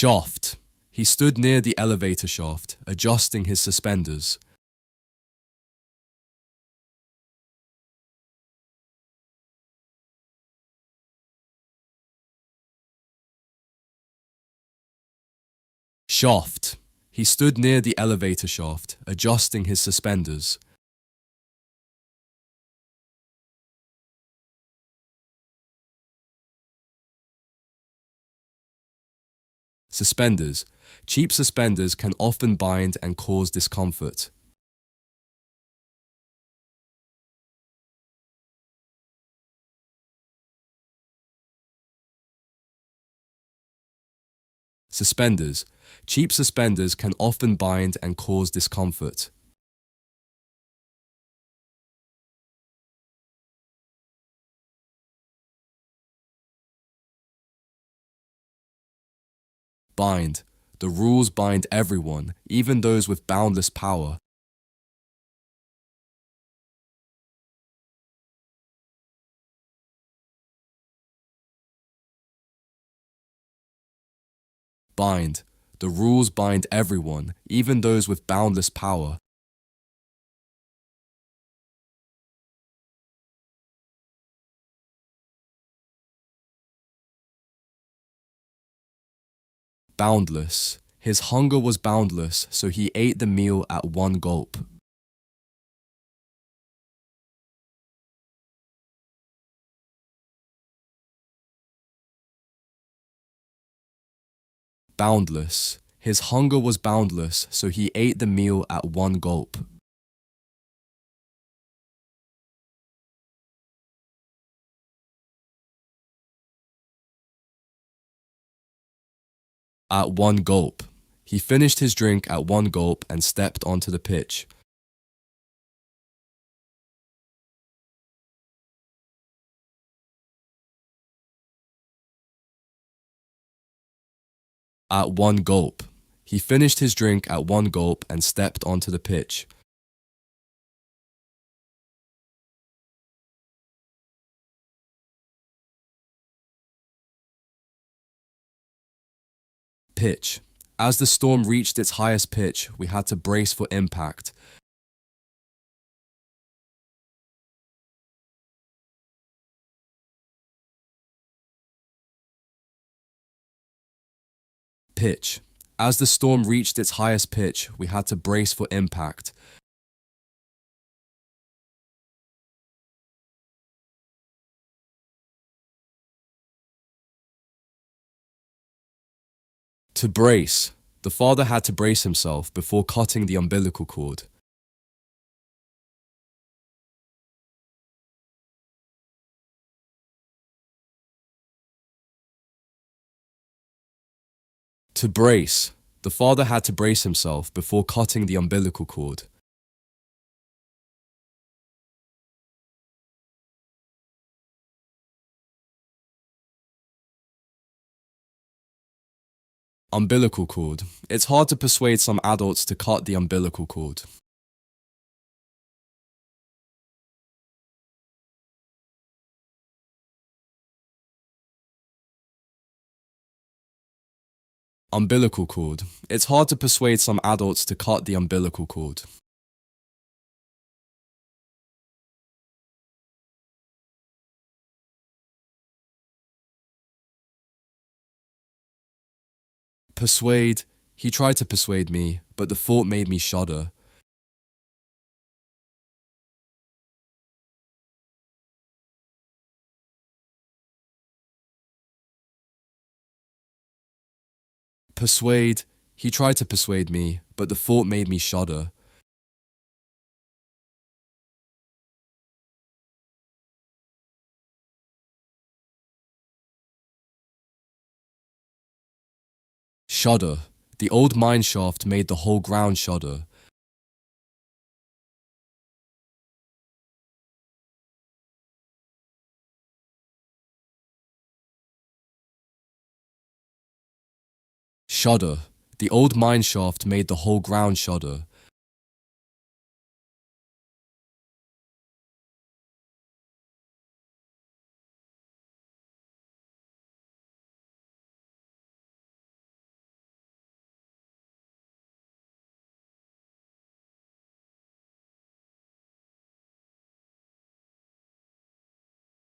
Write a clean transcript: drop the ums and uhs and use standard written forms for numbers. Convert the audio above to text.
Shaft. He stood near the elevator shaft, adjusting his suspenders. Shaft. He stood near the elevator shaft, adjusting his suspenders. Suspenders. Cheap suspenders can often bind and cause discomfort. Suspenders. Cheap suspenders can often bind and cause discomfort. Bind. The rules bind everyone, even those with boundless power. Bind. The rules bind everyone, even those with boundless power. Boundless. His hunger was boundless, so he ate the meal at one gulp. Boundless. His hunger was boundless, so he ate the meal at one gulp. At one gulp. He finished his drink at one gulp and stepped onto the pitch. At one gulp. He finished his drink at one gulp and stepped onto the pitch. Pitch. As the storm reached its highest pitch, we had to brace for impact. Pitch. As the storm reached its highest pitch, we had to brace for impact. To brace. The father had to brace himself before cutting the umbilical cord. To brace. The father had to brace himself before cutting the umbilical cord. Umbilical cord. It's hard to persuade some adults to cut the umbilical cord. Umbilical cord. It's hard to persuade some adults to cut the umbilical cord. Persuade. He tried to persuade me, but the thought made me shudder. Persuade. He tried to persuade me, but the thought made me shudder. Shudder. The old mine shaft made the whole ground shudder. Shudder. The old mine shaft made the whole ground shudder.